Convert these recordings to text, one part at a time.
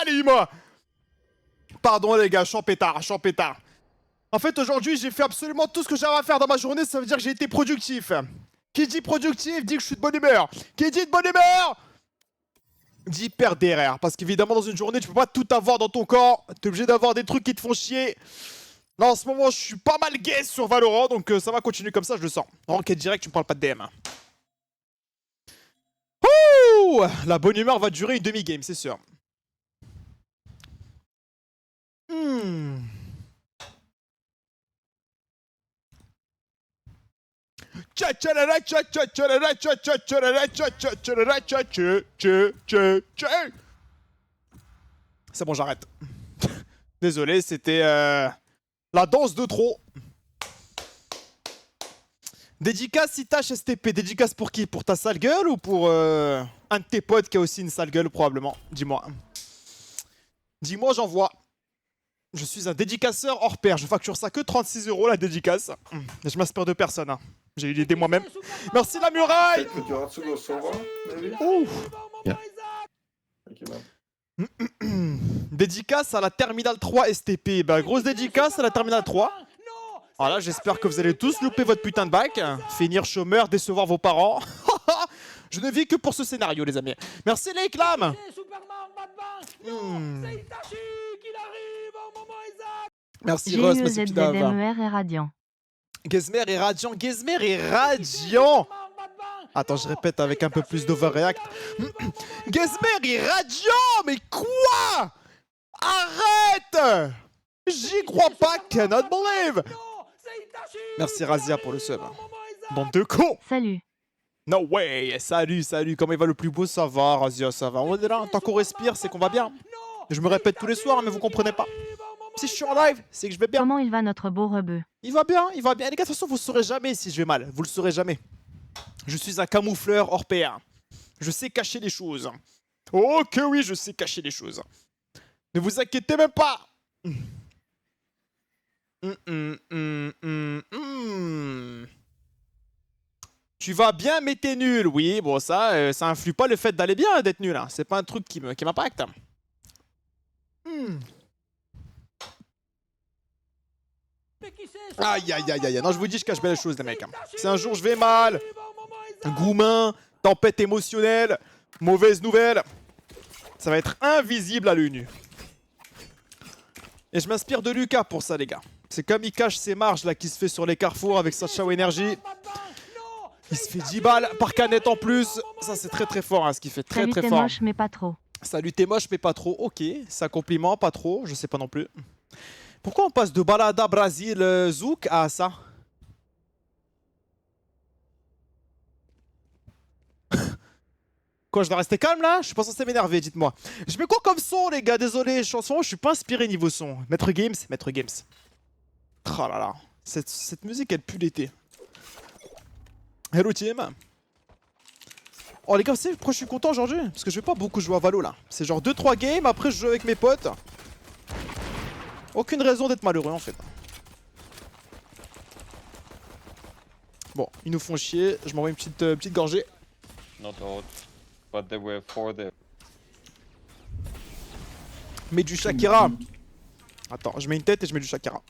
Lima. Pardon les gars, je suis en pétard. En fait aujourd'hui j'ai fait absolument tout ce que j'avais à faire dans ma journée, ça veut dire que j'ai été productif. Qui dit productif dit que je suis de bonne humeur. Qui dit de bonne humeur dit perdre des RR. Parce qu'évidemment dans une journée tu peux pas tout avoir dans ton corps, t'es obligé d'avoir des trucs qui te font chier. Là en ce moment je suis pas mal gay sur Valorant donc ça va continuer comme ça, je le sens. Enquête direct, tu me parles pas de DM. Ouh, la bonne humeur va durer une demi-game, c'est sûr. C'est bon, j'arrête. Désolé, c'était la danse de trop. Dédicace Itachi STP. Dédicace pour qui? Pour ta sale gueule ou pour un de tes potes qui a aussi une sale gueule probablement? Dis-moi. Dis-moi, j'envoie. Je suis un dédicaceur hors pair. Je facture ça que 36 € la dédicace. Je m'inspire de personne. Hein. J'ai eu l'idée moi-même. Merci la muraille. Dédicace à la Terminal 3 STP. Bah, grosse dédicace à la Terminal 3. Voilà, j'espère que vous allez tous louper votre putain de bac. Finir chômeur, décevoir vos parents. Je ne vis que pour ce scénario, les amis. Merci les clams. Merci Ross, merci Gezmer est radiant. Gezmer est radiant, Gezmer est radiant. Attends, je répète avec un peu plus d'overreact. Gezmer est radiant, mais quoi? Arrête! J'y crois pas, cannot believe. Merci Razia pour le sub. Bande de cons. Salut. No way, salut, comment il va le plus beau? Ça va, Razia, ça va. On est là, tant qu'on respire, c'est qu'on va bien. Je me répète tous les soirs, mais vous comprenez pas. Si je suis en live, c'est que je vais bien. Comment il va notre beau rebeu? Il va bien. Les gars, de toute façon, vous saurez jamais si je vais mal. Vous le saurez jamais. Je suis un camoufleur hors pair. Je sais cacher les choses. Oh que oui, je sais cacher les choses. Ne vous inquiétez même pas. Tu vas bien, mais t'es nul. Oui, bon, ça influe pas le fait d'aller bien, d'être nul. Hein. C'est pas un truc qui m'impacte. Aïe. Non, je vous dis, je cache bien les choses, les mecs. Si un jour je vais mal, goumin, tempête émotionnelle, mauvaise nouvelle, ça va être invisible à l'œil nu. Et je m'inspire de Lucas pour ça, les gars. C'est comme il cache ses marges là qui se fait sur les carrefours avec sa Shao Energy. Il se fait 10 balles par canette en plus. Ça, c'est très fort, hein, ce qu'il fait. Très Salut, fort. Salut, t'es moche, mais pas trop. Salut, t'es moche, mais pas trop. Ok, c'est un compliment, pas trop. Je sais pas non plus. Pourquoi on passe de Balada Brasil Zouk à ça? Quoi, je dois rester calme là? Je suis pas censé m'énerver, dites-moi. Je mets quoi comme son, les gars? Désolé, chanson, je suis pas inspiré niveau son. Maître Games. Oh là là, cette musique elle pue l'été. Hello team. Oh les gars, vous savez pourquoi je suis content aujourd'hui? Parce que je vais pas beaucoup jouer à Valo là. C'est genre 2-3 games, après je joue avec mes potes. Aucune raison d'être malheureux en fait. Bon, ils nous font chier, je m'envoie une petite gorgée. Not out, but there were 4 there. Mets du Shakira. Attends, je mets une tête et je mets du Shakira.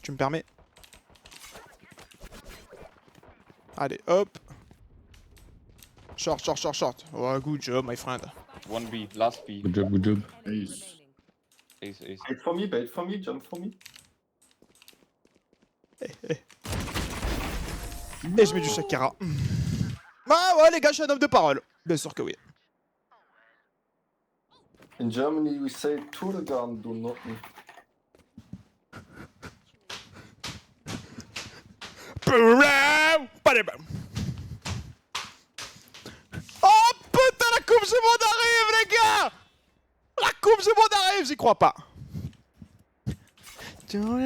Tu me permets? Allez, hop. Short. Oh, good job, my friend. 1B, last B. Good job. Ace. Bait for me, jump for me. Et je mets du Shakira. Ah ouais les gars, je suis un homme de parole. Bien sûr que oui. In Germany we say to the gun, do not me. Oh putain, la coupe du monde arrive les gars. La coupe du monde arrive, j'y crois pas. Oh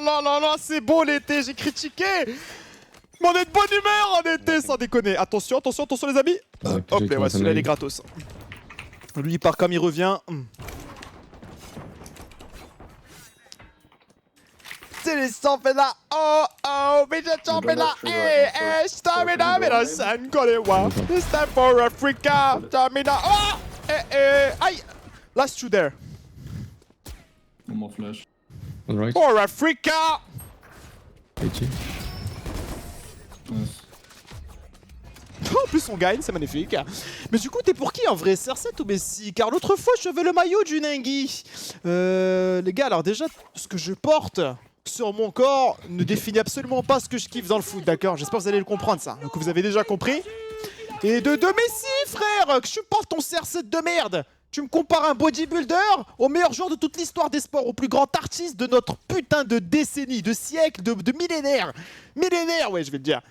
là, c'est beau l'été, j'ai critiqué. Mais on est de bonne humeur en été, sans déconner. Attention les amis. Hop, là, ouais, celui-là il est gratos. Lui il part comme il revient. C'est les championnats. Oh oh, mais les championnats. Eh, stamina, mais la scène, Kolewa. It's time for Africa. Stamina. Oh, aïe. Last two there. One more flash. On right. For Africa. AG. Nice. En plus on gagne, c'est magnifique. Mais du coup t'es pour qui en vrai, CR7 ou Messi? Car l'autre fois je veux le maillot du Nengui. Les gars, alors déjà ce que je porte sur mon corps ne définit absolument pas ce que je kiffe dans le foot, d'accord? J'espère que vous allez le comprendre ça, donc vous avez déjà compris. Et de Messi frère, que tu portes ton CR7 de merde. Tu me compares un bodybuilder au meilleur joueur de toute l'histoire des sports, au plus grand artiste de notre putain de décennie, de siècle, de millénaire. Millénaire, ouais je vais le dire.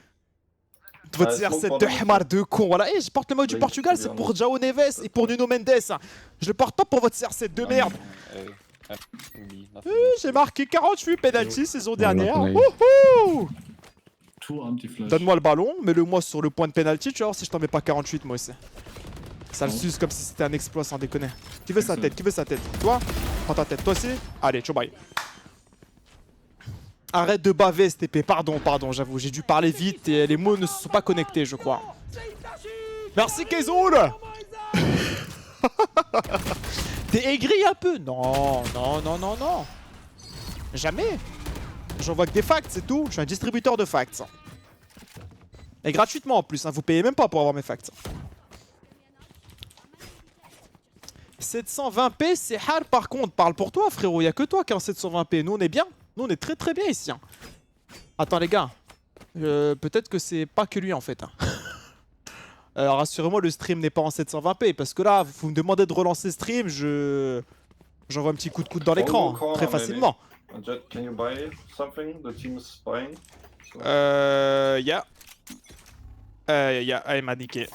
Votre CR7 de hamar de con, voilà. Et je porte le maillot du Portugal, c'est pour João Neves et pour Nuno Mendes. Je le porte pas pour votre CR7 de merde. J'ai marqué 48 penalties saison dernière. Wouhou! Two anti-flash. Donne-moi le ballon, mets-le-moi sur le point de penalty, tu vas voir si je t'en mets pas 48 moi aussi. Ça le suce comme si c'était un exploit sans déconner. Qui veut sa tête? Qui veut sa tête? Toi? Prends ta tête, toi aussi? Allez, ciao bye. Arrête de baver STP, pardon, j'avoue, j'ai dû parler vite et les mots ne se sont pas connectés, je crois. Merci Kezoul. T'es aigri un peu? Non. Jamais. J'envoie que des facts, c'est tout. Je suis un distributeur de facts. Et gratuitement en plus, hein. Vous payez même pas pour avoir mes facts. 720p, c'est hard par contre. Parle pour toi frérot, y'a que toi qui est en 720p. Nous on est bien. Nous on est très bien ici. Hein. Attends les gars. Peut-être que c'est pas que lui en fait. Hein. Rassurez-moi, le stream n'est pas en 720p. Parce que là, vous me demandez de relancer le stream, j'envoie un petit coup de coude dans l'écran. Très facilement. Can you buy something? The team is buying. Yeah. Ah, il m'a niqué.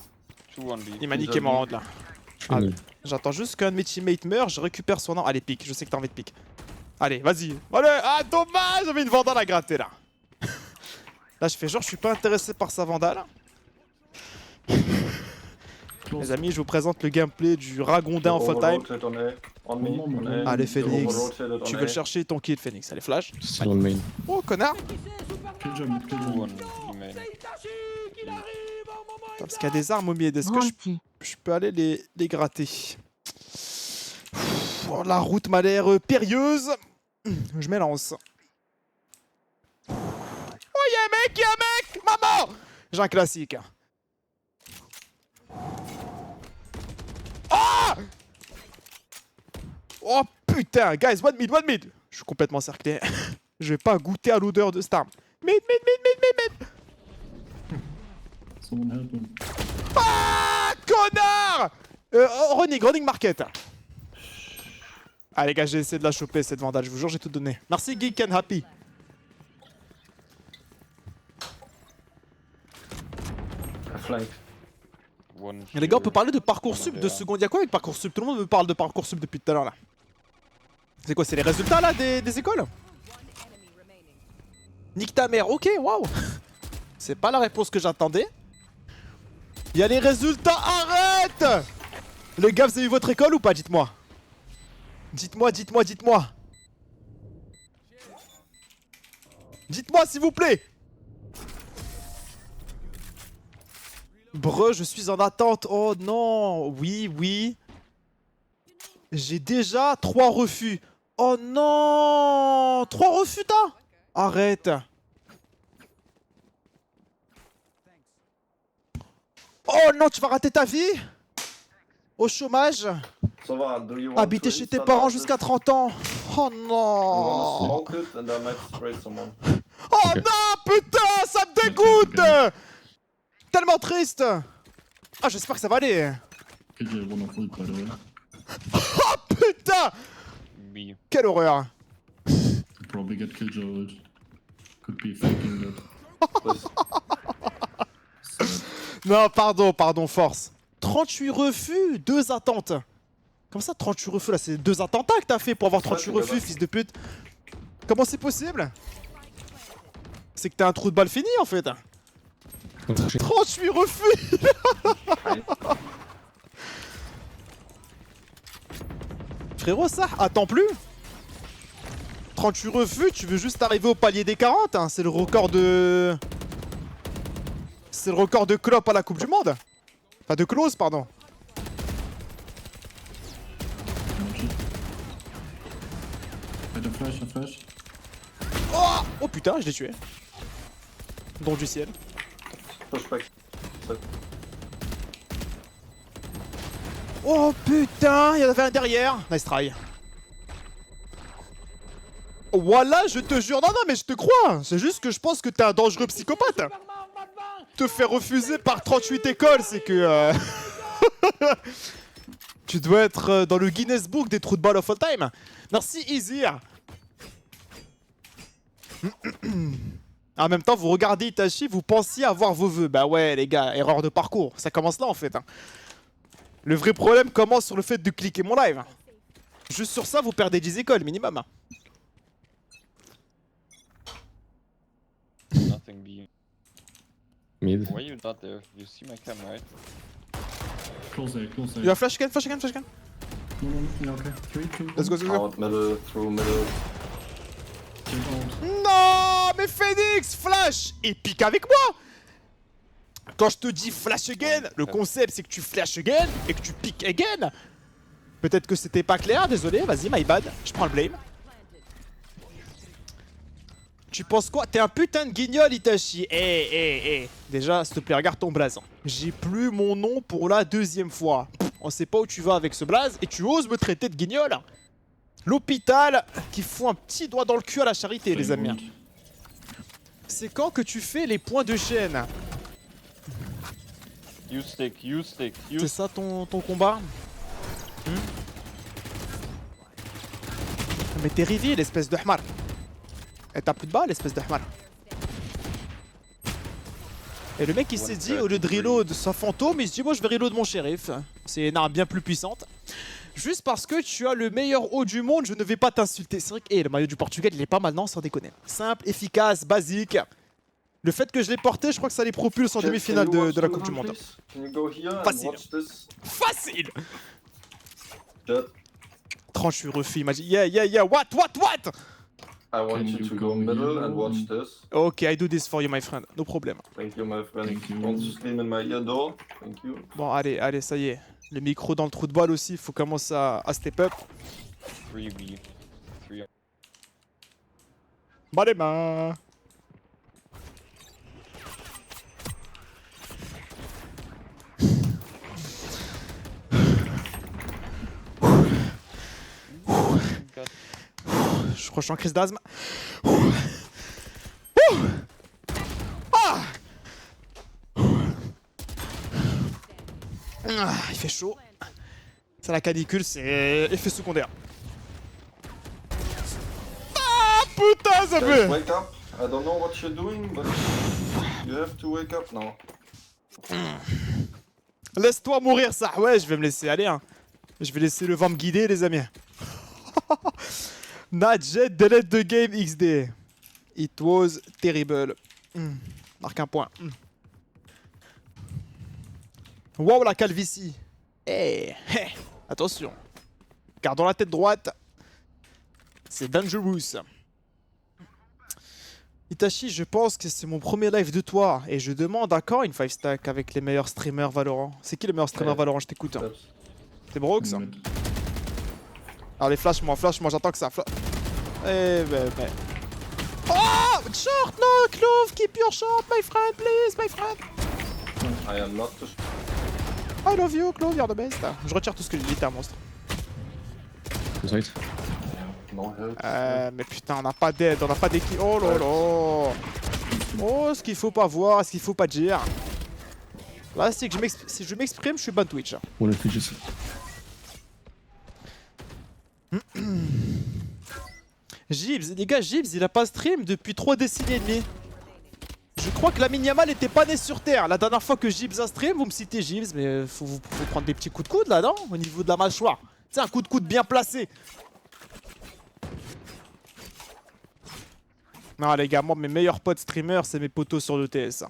Il m'a niqué mon round là. Ah, j'attends juste qu'un de mes teammates meure, je récupère son nom. Allez, pique, je sais que t'as envie de pique. Allez, vas-y. Allez, ah dommage, j'avais une vandale à gratter là. Là, je fais genre, je suis pas intéressé par sa vandale. Les amis, je vous présente le gameplay du Ragondin en full time. Allez, Phoenix. Tu veux le chercher ton kill, Phoenix. Allez, flash. Still on main. Oh, connard. Kill jump. Parce qu'il y a des armes au mid. Est-ce que je peux aller les gratter? Oh, la route m'a l'air périlleuse. Je m'élance. Oh, y'a un mec, maman. J'ai un classique. Oh, oh putain, guys, one mid. Je suis complètement cerclé. Je vais pas goûter à l'odeur de cette arme. Mid. Someone help him. Ah, connard. Running market. Ah les gars, j'ai essayé de la choper cette vandale, je vous jure, j'ai tout donné. Merci Geek and Happy. Et les gars, on peut parler de Parcoursup 2 secondes. Y'a quoi avec Parcoursup? Tout le monde me parle de Parcoursup depuis tout à l'heure là. C'est quoi? C'est les résultats là des écoles? Nique ta mère, ok, waouh. C'est pas la réponse que j'attendais. Y'a les résultats, arrête. Les gars, vous avez eu votre école ou pas? Dites-moi. Dites-moi. Dites-moi s'il vous plaît. Breu, je suis en attente. Oh non. Oui. J'ai déjà 3 refus. Oh non. 3 refus t'as? Arrête. Oh non, tu vas rater ta vie? Au chômage? Habiter chez tes parents jusqu'à 30 ans. Oh non. Oh non, putain, ça me dégoûte. Tellement triste. Ah, j'espère que ça va aller. Oh putain. Quelle horreur. Probably get killjoyed. Could be faking that. Non, pardon, force. 38 refus, 2 attentes. Comment ça, 38 refus là? C'est 2 attentats que t'as fait pour avoir 38 refus, fils de pute. Comment c'est possible? C'est que t'as un trou de balle fini en fait. 38 refus. Frérot, ça attends plus. 38 refus, tu veux juste arriver au palier des 40, hein. C'est le record de... C'est le record de Klopp à la Coupe du Monde. Enfin de Klose, pardon. Un flash, un flash. Oh, oh putain, je l'ai tué. Don du ciel. Push back. Oh putain, il y en avait un derrière. Nice try. Voilà, je te jure. Non, non, mais je te crois. C'est juste que je pense que t'es un dangereux psychopathe. Te faire refuser par 38 écoles, c'est que... tu dois être dans le Guinness Book des trous de balle of all time. Merci, Easy. En même temps, vous regardez Itachi, vous pensiez avoir vos vœux. Bah ouais, les gars, erreur de parcours. Ça commence là, en fait. Hein. Le vrai problème commence sur le fait de cliquer mon live. Juste sur ça, vous perdez 10 écoles, minimum. Nothing B. Mid. Why you not there? You see my cam, right? Close A, close A. Il y a flash again, flash again, flash again. No, no, no, yeah, okay. 3, 2, 1. Let's go, let's go. Out middle, through middle. Get out. Non, mais Phoenix, flash et pique avec moi. Quand je te dis flash again, le concept c'est que tu flash again et que tu piques again. Peut-être que c'était pas clair, désolé, vas-y, my bad, je prends le blame. Tu penses quoi? T'es un putain de guignol, Itachi. Eh. Déjà, s'il te plaît, regarde ton blaze. J'ai plus mon nom pour la deuxième fois. On sait pas où tu vas avec ce blaze et tu oses me traiter de guignol. L'hôpital qui fout un petit doigt dans le cul à la charité, les amis. C'est quand que tu fais les points de chaîne? You stick, you stick, you C'est ça ton combat? Mais t'es rivé, l'espèce de hmar. Et t'as plus de balles, l'espèce de hmar. Et le mec il s'est dit, au lieu de reload sa fantôme, il se dit moi je vais reload mon shérif. C'est une arme bien plus puissante. Juste parce que tu as le meilleur haut du monde, je ne vais pas t'insulter. C'est vrai que le maillot du Portugal il est pas mal, non, sans déconner. Simple, efficace, basique. Le fait que je l'ai porté, je crois que ça les propulse en Jet, demi-finale can you watch de la the Coupe du room, Monde. please? Can you go here and Facile. watch this? Facile. Jet, 38 refus, imagine. Yeah, what? I want Can you you to go go middle and here? watch this. Ok, I do this for you, my friend. No problem. Thank you, my friend. Thank you. Want to scream in my ear door? Thank you. Bon, allez, ça y est. Le micro dans le trou de balle aussi, faut commencer à step up. 3B. 3. Bas les mains. Je crois que je suis en crise d'asthme. Il fait chaud. C'est la canicule, c'est effet secondaire. Ah putain, ça Guys, fait. wake up. I don't know what you're doing, but you have to wake up now. Laisse-toi mourir, ça. Ouais, je vais me laisser aller. Hein. Je vais laisser le vent me guider, les amis. Nadjet delete the game XD. It was terrible. Marque un point. Wow, la calvitie. Hey. Attention. Gardons la tête droite. C'est dangerous. Itachi, je pense que c'est mon premier live de toi. Et je demande à quand une 5 stack avec les meilleurs streamers Valorant. C'est qui le meilleur streamer Valorant? Je t'écoute. Hein. C'est Brox. Mid. Allez, flash-moi, j'attends que ça flash. Eh ben. Oh! Short, no! Clove, keep your short, my friend, please, my friend! I am not. I love you, Clove, you're the best. Je retire tout ce que j'ai dit, t'es un monstre. Two side. No help. Mais putain, on n'a pas d'aide, on n'a pas d'équipe. Oh là là! Oh, ce qu'il faut pas voir, ce qu'il faut pas dire. Là, c'est que si je m'exprime, je suis ban Twitch. One of just. Gibbs, les gars, Gibbs, il a pas stream depuis 3 décennies et demie. Je crois que la Yamal n'était pas né sur Terre. La dernière fois que Gibbs a stream, vous me citez Gibbs, mais faut prendre des petits coups de coude là, non? Au niveau de la mâchoire. C'est un coup de coude bien placé. Non les gars, moi mes meilleurs potes streamers, c'est mes potos sur l'ETS.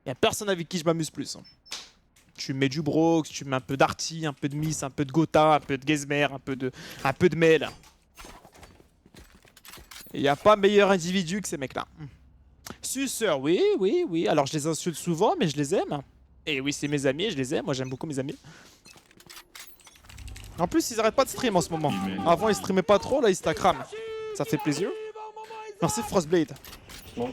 Y'a personne avec qui je m'amuse plus. Tu mets du Brox, tu mets un peu d'Arty, un peu de Miss, un peu de Gotha, un peu de Gezmer, un peu de Mel. Il n'y a pas meilleur individu que ces mecs-là. Suceur, oui, oui, oui. Alors je les insulte souvent, mais je les aime. Et oui, c'est mes amis, je les aime. Moi, j'aime beaucoup mes amis. En plus, ils arrêtent pas de stream en ce moment. Avant, ils streamaient pas trop, là, ils stackram. Ça fait plaisir. Merci Frostblade. Non.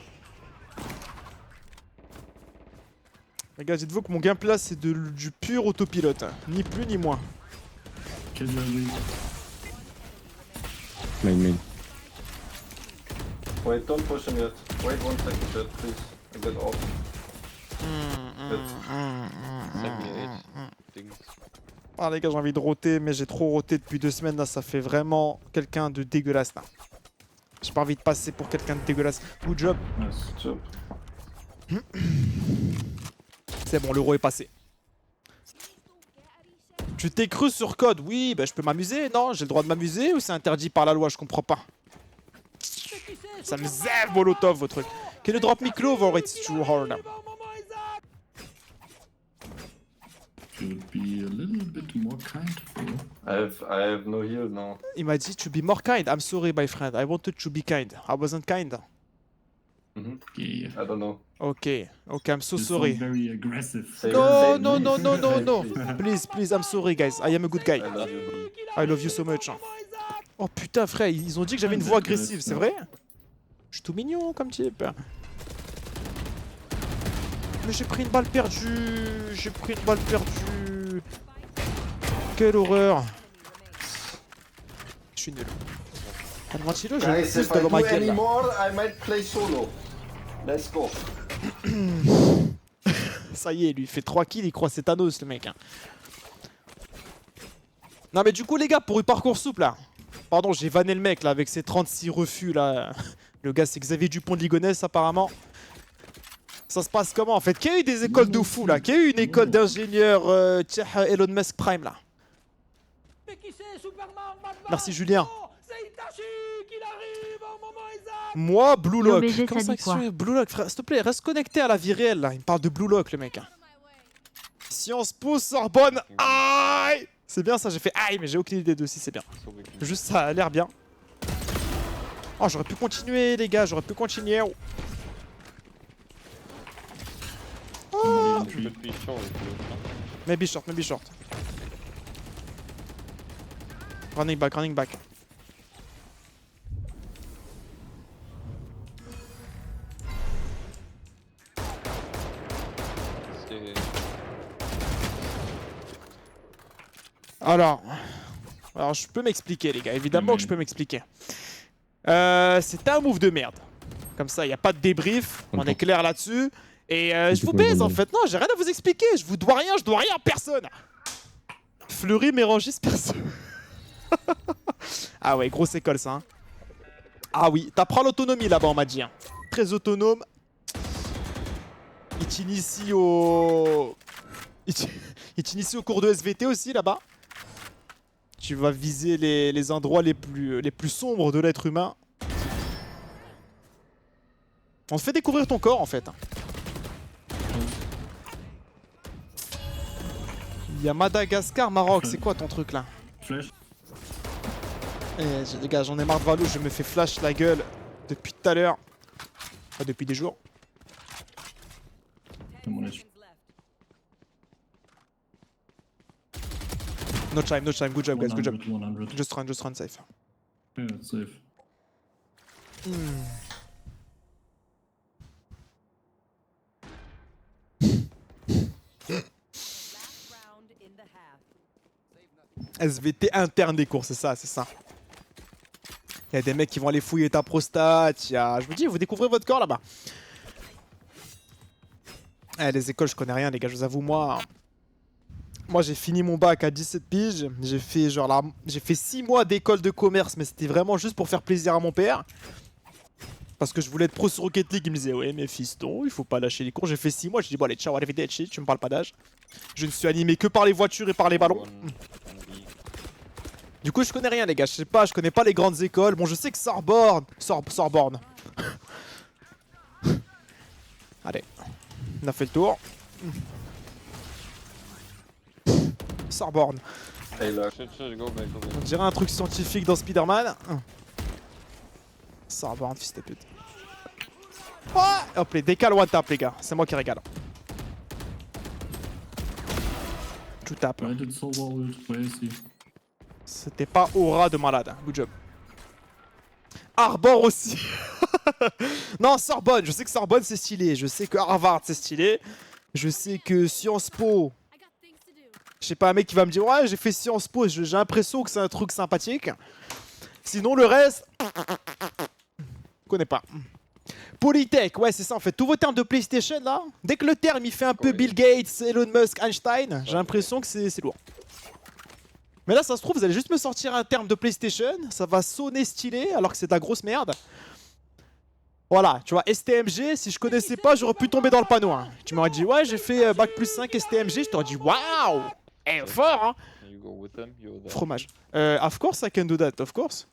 Les gars, dites-vous que mon gameplay là, c'est du pur autopilote. Ni plus ni moins. Kill your lead. Main. Wait, don't push him yet. Wait 1 second, Jet, please. I get off. Send me 8 things. Ah les gars, j'ai envie de roter, mais j'ai trop roté depuis 2 semaines là. Ça fait vraiment quelqu'un de dégueulasse là. J'ai pas envie de passer pour quelqu'un de dégueulasse. Good job. Nice. Job. C'est bon, l'euro est passé. Tu t'es cru sur code? Oui, bah je peux m'amuser, non? J'ai le droit de m'amuser ou c'est interdit par la loi? Je comprends pas. Ça me zève Molotov, vos trucs. Can you drop me clove or it's too hard? Should be a little bit more kind, bro. I have no heal now. Il m'a dit to be more kind. I'm sorry, my friend. I wanted to be kind. I wasn't kind. Yeah. I don't know. Okay, I'm so This sorry. sounds very aggressive. Say- No, say no, no, please. no, no, Say no. please. Please, I'm sorry, guys. I am a good guy. I love you, buddy. I love you so much. Oh putain, frère, ils ont dit que j'avais une voix agressive, c'est vrai? Je suis tout mignon comme type. Mais j'ai pris une balle perdue. J'ai pris une balle perdue. Quelle horreur. Je suis nul. Almantilo, je le Guys, pousse if I devant do ma gueule. any là. more, I might play solo. Let's go. Ça y est, lui, il fait 3 kills, il croit c'est Thanos, le mec. Hein. Non, mais du coup, les gars, pour une parcours souple, là. Pardon, j'ai vanné le mec, là, avec ses 36 refus, là. Le gars, c'est Xavier Dupont de Ligonnès, apparemment. Ça se passe comment, en fait? Qui a eu des écoles de fou, là? Qui a eu une école d'ingénieur tiens, Elon Musk Prime, là? Merci, Julien. Moi, Blue Lock. BG, Comment ça ça dit quoi que Blue Lock, frère? S'il te plaît, reste connecté à la vie réelle, là. Il me parle de Blue Lock, le mec. Hein. Sciences Po, Sorbonne. Aïe! C'est bien ça, j'ai fait aïe, mais j'ai aucune idée de si c'est bien. So we can Juste ça a l'air bien. Oh, j'aurais pu continuer, les gars, j'aurais pu continuer. Somebody in tree. could be short. Maybe short, maybe short. Running back, running back. Stay. Alors je peux m'expliquer, les gars, évidemment que je peux m'expliquer. C'était un move de merde. Comme ça, il n'y a pas de débrief, on est clair là-dessus. Et je vous baise en fait. Non, j'ai rien à vous expliquer. Je vous dois rien, je dois rien à personne. Fleury, Mérangis, personne. Ah ouais, grosse école ça. Hein. Ah oui, t'apprends l'autonomie là-bas, on m'a dit. Hein. Très autonome. Il t'initie au... Il t'initie au cours de SVT aussi là-bas. Tu vas viser les endroits les plus sombres de l'être humain. On te fait découvrir ton corps en fait. Il y a Madagascar, Maroc, c'est quoi ton truc là? Flash. Les gars, j'en ai marre de Valo, je me fais flash la gueule depuis tout à l'heure. Enfin, depuis des jours. I'm on edge. No time, good job guys, good job. 100. Just run safe. Yeah, it's safe. SVT interne des cours, c'est ça, c'est ça. Il y a des mecs qui vont aller fouiller ta prostate, je vous dis, vous découvrez votre corps là-bas. Eh, les écoles, je connais rien les gars, je vous avoue, moi j'ai fini mon bac à 17 piges, j'ai fait genre là, j'ai fait 6 mois d'école de commerce, mais c'était vraiment juste pour faire plaisir à mon père. Parce que je voulais être pro sur Rocket League, il me disait ouais mais fiston, il faut pas lâcher les cours, j'ai fait 6 mois, j'ai dit bon allez ciao, arrivederci, tu me parles pas d'âge. Je ne suis animé que par les voitures et par les ballons. One B. Du coup je connais rien les gars, je sais pas, je connais pas les grandes écoles, bon je sais que Sorbonne. Allez, on a fait le tour. Sorbonne. Hey, look. Should go back over On dirait un truc scientifique dans Spider-Man. Ça va, un fils de pute. Oh hop, les décales one tap, les gars. C'est moi qui régale. Tout tape. Right at Sova ult. Where is he? C'était pas aura de malade. Good job. Arbor aussi. Non, Sorbonne. Je sais que Sorbonne c'est stylé. Je sais que Harvard c'est stylé. Je sais que Sciences Po. Je sais pas, un mec qui va me dire ouais, j'ai fait Sciences Po. J'ai l'impression que c'est un truc sympathique. Sinon, le reste. Je connais pas. Polytech, ouais, c'est ça en fait. Tous vos termes de PlayStation là, dès que le terme il fait un peu Ouais. Bill Gates, Elon Musk, Einstein, j'ai l'impression que c'est lourd. Mais là, ça se trouve, vous allez juste me sortir un terme de PlayStation, ça va sonner stylé alors que c'est de la grosse merde. Voilà, tu vois, STMG, si je connaissais pas, j'aurais pu tomber dans le panneau. Hein. Tu m'aurais dit, ouais, j'ai fait bac plus 5 STMG, je t'aurais dit, waouh, eh, fort, hein. You go with them, you're there. Fromage. Of course I can do that, of course.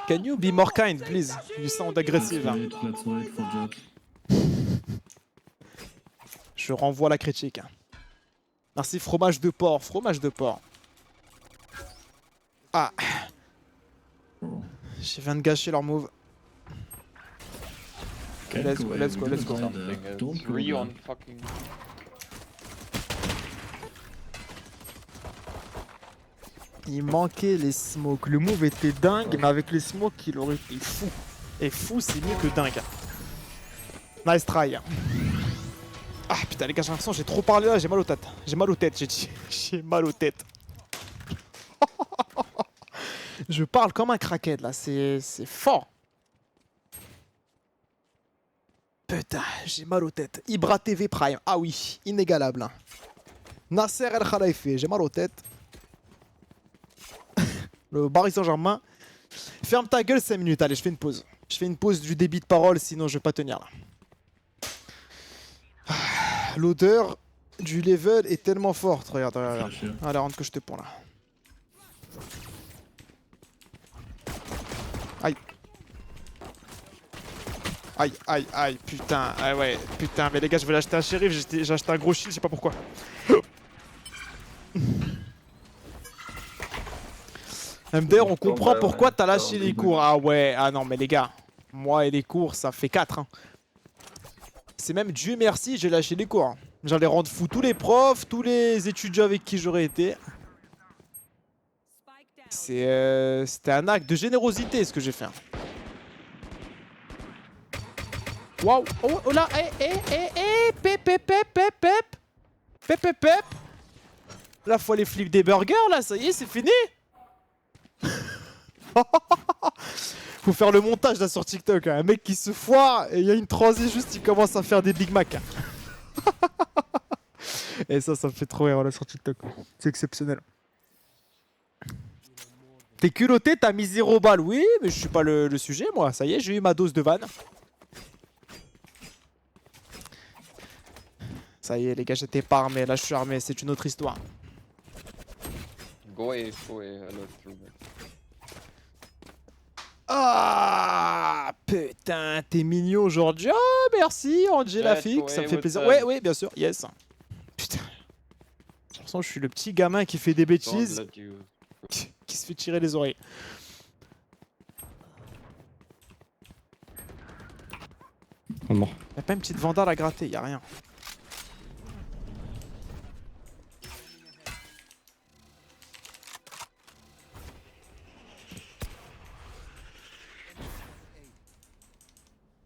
Can you be more kind, please? You sound aggressive, là. Let's wait for Jet. Je renvoie la critique. Merci, fromage de porc, fromage de porc. Ah. Je viens de gâcher leur move. Can't Let's go go, A, let's we go, gotta let's go. die Something there. else. Don't go 3 on there. fucking. Il manquait les smokes. Le move était dingue, mais avec les smokes, il aurait été fou. Et fou, c'est mieux que dingue. Nice try. Ah putain, les gars, j'ai l'impression que j'ai trop parlé là, j'ai mal aux têtes. J'ai mal aux têtes, j'ai dit. J'ai mal aux têtes. Je parle comme un crackhead là, c'est fort. Putain, j'ai mal aux têtes. Ibra TV Prime, ah oui, inégalable. Hein. Nasser El Khalifi, j'ai mal aux têtes. Le Paris Saint-Germain. Ferme ta gueule 5 minutes, allez, je fais une pause. Je fais une pause du débit de parole, sinon je vais pas tenir là. L'odeur du level est tellement forte. Regarde, regarde. Flash here. Allez, rentre que je te ponds là. Aïe. Aïe, aïe, aïe, putain. Ah ouais, putain, mais les gars, je voulais acheter un shérif, j'ai acheté un gros shield, je sais pas pourquoi. MDR, on comprend pourquoi t'as lâché les cours. Ah ouais, ah non, mais les gars, moi et les cours, ça fait 4. Hein. C'est même Dieu merci, j'ai lâché les cours. Hein. J'allais rendre fou tous les profs, tous les étudiants avec qui j'aurais été. C'était un acte de générosité ce que j'ai fait. Hein. Waouh, oh, oh là, pep, pep, pep, pep, pep, pep, pep, pep. Là, faut aller flip des burgers, là, ça y est, c'est fini. Faut faire le montage là sur TikTok. Hein. Un mec qui se foire et il y a une transi juste, il commence à faire des Big Mac. Hein. Et ça me fait trop rire là sur TikTok. C'est exceptionnel. T'es culotté, t'as mis 0 balles. Oui, mais je suis pas le sujet, moi. Ça y est, j'ai eu ma dose de vanne. Ça y est, les gars, j'étais pas armé. Là, je suis armé. C'est une autre histoire. Go away, alert through me. Ah putain, t'es mignon aujourd'hui. Oh merci Angela Jet, Fix, ça me ouais, fait what's plaisir. up? Ouais, ouais, bien sûr, yes. Putain. J'ai l'impression que je suis le petit gamin qui fait des Don't bêtises, let you. qui se fait tirer les oreilles. One more. Y'a pas une petite vandale à gratter, y'a rien.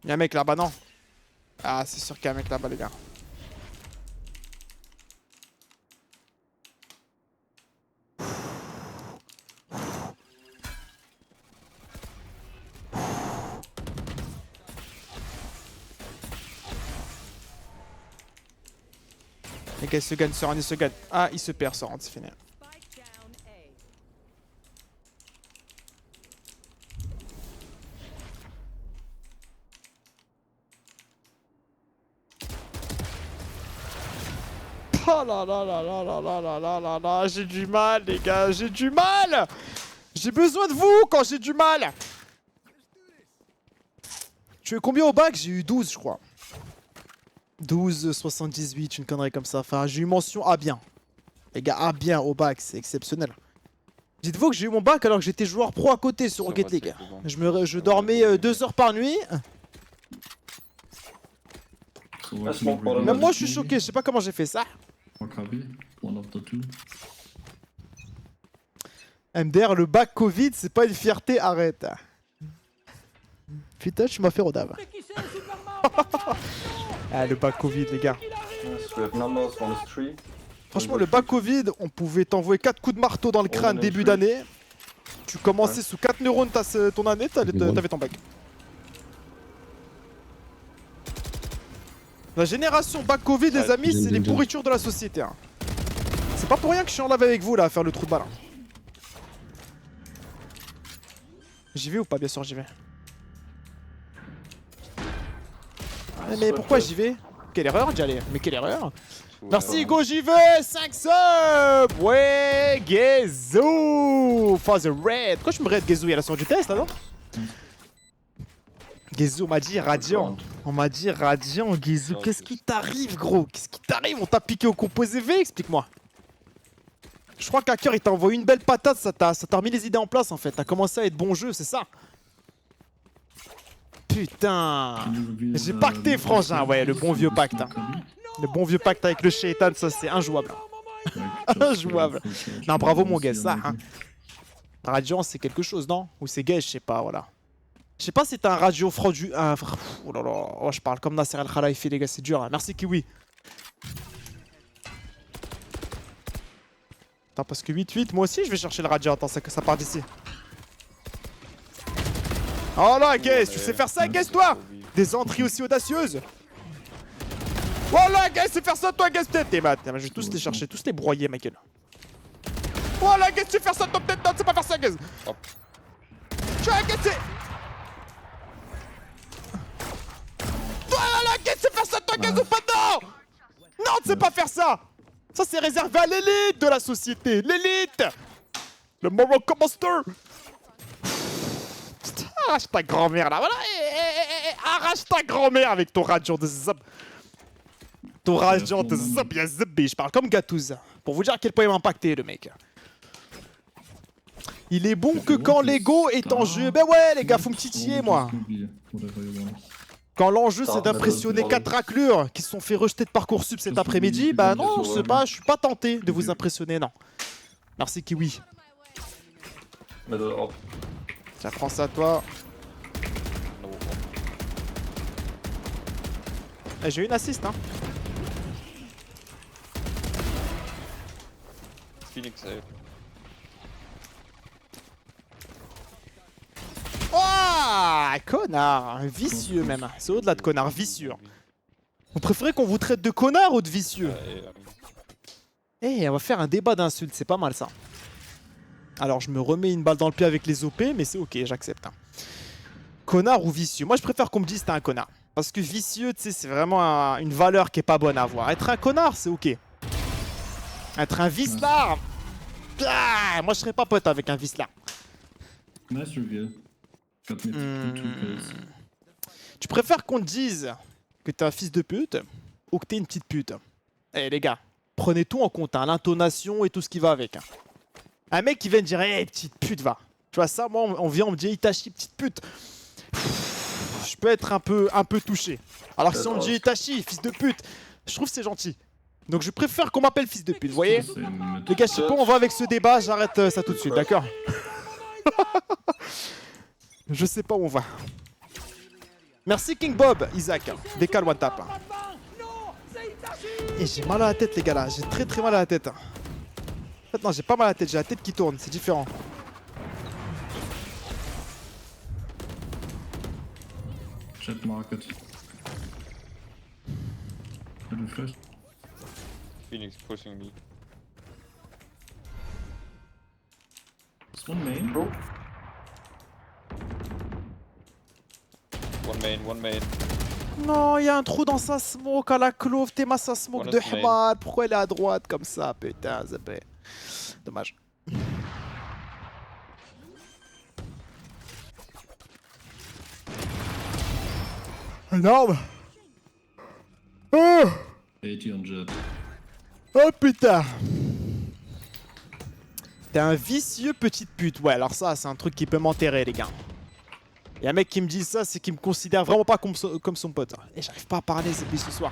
Y'a un mec là-bas, non? Ah, c'est sûr qu'il y a un mec là-bas, les gars. Les gars, il se gagne, il se gagne. Ah, il se perd, c'est fini. Oh là là là là là là là là là là, j'ai du mal les gars, j'ai du mal. J'ai besoin de vous quand j'ai du mal. Tu es combien au bac? J'ai eu 12 je crois. 12, 78, une connerie comme ça. Enfin, j'ai eu mention A bien. Les gars, A bien au bac, c'est exceptionnel. Dites-vous que j'ai eu mon bac alors que j'étais joueur pro à côté sur So Rocket what's League. your one? Je dormais 2 heures par nuit. So That's I more think problem. Même moi je suis choqué, je sais pas comment j'ai fait ça. Maccabi, one of the two. MDR, le bac Covid, c'est pas une fierté, arrête. Putain, tu m'as fait rodave. Ah, le bac Covid, les gars. Yes, we have numbers, 1 is 3. Franchement, le bac Covid, on pouvait t'envoyer 4 coups de marteau dans le crâne est début free. d'année. Tu commençais sous 4 neurones ton année, t'avais ton bac. La génération bac Covid, les amis, c'est les pourritures de la société. Hein. C'est pas pour rien que je suis en live avec vous là à faire le trou de balle. Hein. J'y vais ou pas? Bien sûr, j'y vais. Mais pourquoi j'y vais? Quelle erreur d'y aller? Mais quelle erreur? Merci Go, j'y vais! 5 subs! Ouais, Gezu! For the red! Pourquoi je me raid Gezu? Il y a la sorte du test là, non? Gezu, on m'a dit radiant. On m'a dit radiant, Gezu. Qu'est-ce qui t'arrive, gros? Qu'est-ce qui t'arrive? On t'a piqué au composé V? Explique-moi. Je crois qu'Hacker il t'a envoyé une belle patate, ça t'a remis les idées en place en fait. T'as commencé à être bon jeu, c'est ça? Putain! J'ai pacté, frangin, ouais, le bon vieux pacte. Hein. Le bon vieux pacte avec le Shaitan, ça c'est injouable. Injouable. Non, bravo mon gars, ça. Hein. Radiant, c'est quelque chose, non? Ou c'est gay, je sais pas, voilà. Je sais pas si t'as un radio fraudu. Oh là là, oh, je parle comme Nasser El Khalifi, les gars, c'est dur. Hein. Merci Kiwi. Attends, parce que 8-8, moi aussi je vais chercher le radio. Attends, ça part d'ici. Oh là, Guess, tu sais faire ça, Guess, toi? Des entrées aussi audacieuses. Voilà, Guess, tu sais faire ça, toi, Guess, peut-être. Je vais tous les chercher, tous les broyer, ma gueule. Voilà, Guess, tu sais faire ça, toi, peut-être. Non, tu sais pas faire ça, Guess. Tu vois, Guess, c'est. Voilà, Guess, tu sais faire ça, toi, Guess, ou pas? Non! Non, tu sais pas faire ça! Ça, c'est réservé à l'élite de la société. L'élite! Le Morocco Monster! Arrache ta grand-mère là, voilà! Arrache ta grand-mère avec ton radiant de zap! Ton radiant de zap, y'a zap, je parle comme Gatouze. Pour vous dire à quel point il m'a impacté, le mec. Il est bon que quand l'ego est en jeu. Ben ouais, les gars, faut me titiller, moi. Quand l'enjeu c'est d'impressionner 4 raclures qui se sont fait rejeter de Parcoursup cet après-midi, bah non, c'est pas, je suis pas tenté de vous impressionner, non. Merci Kiwi. Tiens, prends ça toi. Eh, j'ai eu une assist, hein. Phoenix safe. Oh, connard, vicieux même. C'est au-delà de connard, vicieux. Vous préférez qu'on vous traite de connard ou de vicieux? Eh, on va faire un débat d'insultes, c'est pas mal ça. Alors je me remets une balle dans le pied avec les OP, mais c'est ok, j'accepte. Hein. Connard ou vicieux? Moi je préfère qu'on me dise t'es un connard. Parce que vicieux, tu sais, c'est vraiment une valeur qui est pas bonne à avoir. Être un connard, c'est ok. Être un vicelard, ah, moi je serais pas pote avec un vicelard. Nice reveal. Got me two kills. Tu préfères qu'on te dise que t'es un fils de pute ou que t'es une petite pute? Eh les gars, prenez tout en compte, hein, l'intonation et tout ce qui va avec. Hein. Un mec qui vient me dire hey, petite pute, va. Tu vois ça, moi on vient, on me dit Itachi, petite pute. Je peux être un peu touché. Alors que si on me dit Itachi, fils de pute, je trouve que c'est gentil. Donc je préfère qu'on m'appelle fils de pute, vous voyez? Les gars, je sais pas, on va avec ce débat, j'arrête ça tout de suite, d'accord? Je sais pas où on va. Merci King Bob, Isaac. Décale one tap. Et j'ai mal à la tête les gars là, j'ai très mal à la tête. En fait non, j'ai pas mal à la tête, j'ai la tête qui tourne, c'est différent. Jet market. Little flash. Phoenix pushing me. It's one main. Bro. One main. Non, il y a un trou dans sa smoke à la clove, t'es sa smoke de Hmal. Pourquoi elle est à droite comme ça, putain, Zabé. Dommage. Énorme. Oh, 80 on jet. oh putain. T'es un vicieux petite pute. Ouais, alors ça, c'est un truc qui peut m'enterrer, les gars. Et un mec qui me dit ça, c'est qu'il me considère vraiment pas comme son pote. Et j'arrive pas à parler depuis ce soir.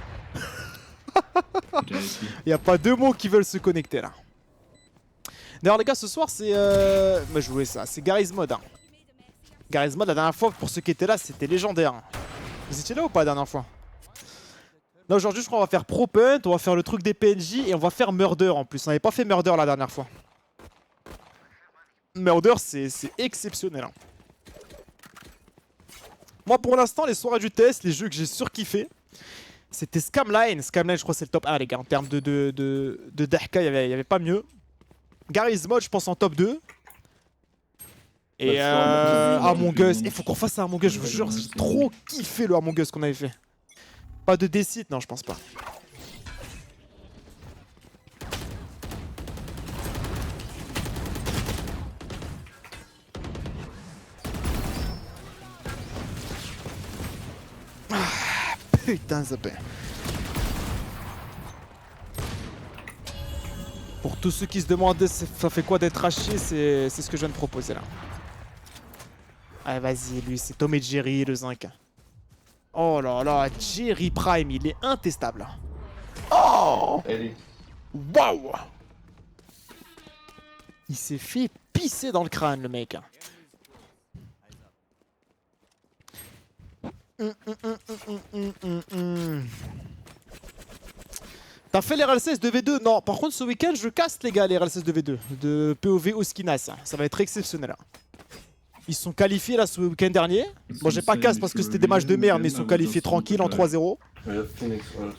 Il y a pas deux mots qui veulent se connecter là. D'ailleurs les gars, ce soir c'est moi je jouais ça, c'est Garry's Mod. Hein. Garry's Mod la dernière fois, pour ceux qui étaient là, c'était légendaire. Hein. Vous étiez là ou pas la dernière fois? Là aujourd'hui je crois qu'on va faire Pro Punt, on va faire le truc des PNJ et on va faire Murder en plus. On n'avait pas fait Murder la dernière fois. Murder c'est exceptionnel. Hein. Moi pour l'instant les soirées du test, les jeux que j'ai surkiffé, c'était Scamline. Scamline je crois c'est le top 1 les gars. En termes de Dahka, il y avait pas mieux. Garry's Mod je pense en top 2. Et Among Us, il faut qu'on fasse un Among Us, je vous jure, j'ai trop kiffé le Among Us qu'on avait fait. Pas de décide, non je pense pas. Putain, ça paie. Pour tous ceux qui se demandaient ça fait quoi d'être haché, c'est ce que je viens de proposer là. Allez, vas-y, lui, c'est Tom et Jerry, le zinc. Oh là là, Jerry Prime, il est intestable. Oh! Ellie. Waouh! Il s'est fait pisser dans le crâne, le mec. T'as fait les RL16 de V2? Non, par contre ce week-end je casse les gars les RL16 de V2 de POV Oskinas, ça va être exceptionnel. Ils sont qualifiés là ce week-end dernier. Bon j'ai pas casse parce que c'était des matchs de merde mais ils sont qualifiés tranquilles en 3-0.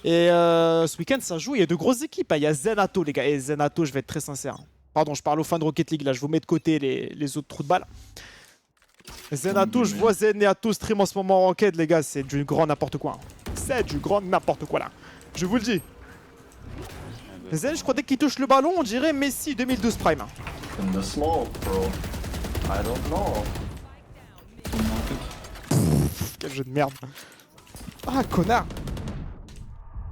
Et ce week-end ça joue, il y a de grosses équipes, il y a Zenato les gars, et Zenato je vais être très sincère. Pardon je parle aux fans de Rocket League là, je vous mets de côté les autres trous de balle. Zenato, je vois Zenato stream en ce moment en Rocket les gars, c'est du grand n'importe quoi. C'est du grand n'importe quoi là, je vous le dis. Zen, je crois dès qu'il touche le ballon, on dirait Messi 2012 Prime. In the smoke, bro. I don't know. Quel jeu de merde. Ah, connard.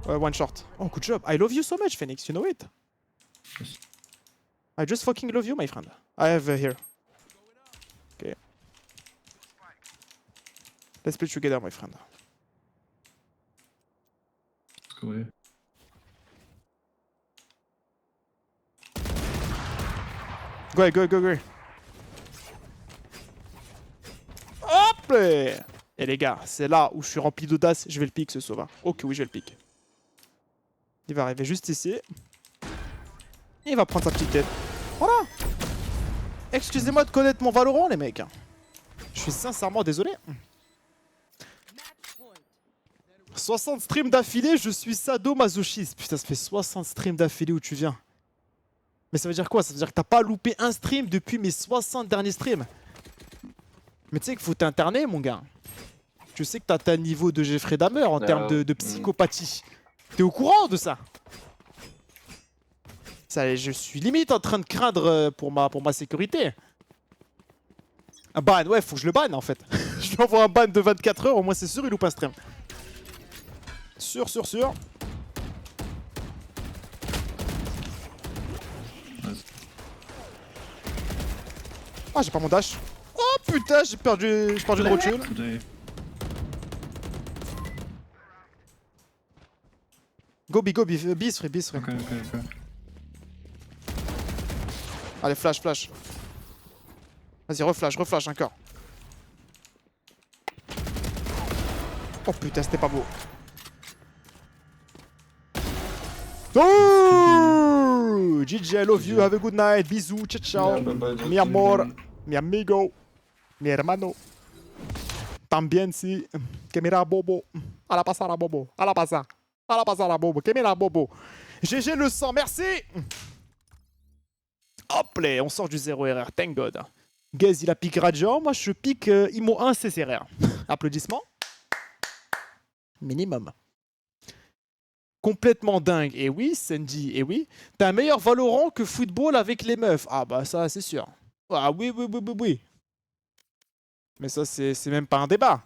One short. Oh, good job. I love you so much, Phoenix. You know it. I just fucking love you, my friend. I have here. Okay. Let's play together, my friend. Let's go here. Go ahead, go ahead. Hop là. Et les gars, c'est là où je suis rempli d'audace. Je vais le pick ce Sova. Ok, oui, je vais le pick. Il va arriver juste ici. Et il va prendre sa petite tête. Voilà. Excusez-moi de connaître mon Valorant, les mecs. Je suis sincèrement désolé. 60 streams d'affilée, je suis sadomasochiste. Putain, ça fait 60 streams d'affilée où tu viens. Mais ça veut dire quoi? Ça veut dire que t'as pas loupé un stream depuis mes 60 derniers streams. Mais tu sais qu'il faut t'interner, mon gars. Tu sais que t'as un niveau de Jeffrey Dahmer en termes de psychopathie. T'es au courant de ça? Ça, je suis limite en train de craindre pour ma sécurité. Un ban, ouais, faut que je le banne en fait. Je lui envoie un ban de 24 heures, au moins c'est sûr il loupe un stream. Sûr. Ah, j'ai pas mon dash. Oh putain, j'ai perdu de recul. Today. Go bis free. Okay. Allez, flash. Vas-y, reflash encore. Oh putain, c'était pas beau. Oh GG, I love you, have a good night. Bisous, ciao. Yeah, bye-bye, Mi amor, mi amigo, mi hermano. También si. Que mira bobo. A la pasada bobo. A la pasada bobo. Que mira bobo. GG le sang, merci. Hop là, on sort du 0 RR, thank God. Gaz, il a piqué Radiant, moi je pique Imo 1 CCRR. Applaudissements. Minimum. Complètement dingue. Et oui, Sandy, et oui. T'as un meilleur Valorant que football avec les meufs. Ah bah ça, c'est sûr. Ah oui. Mais ça, c'est même pas un débat.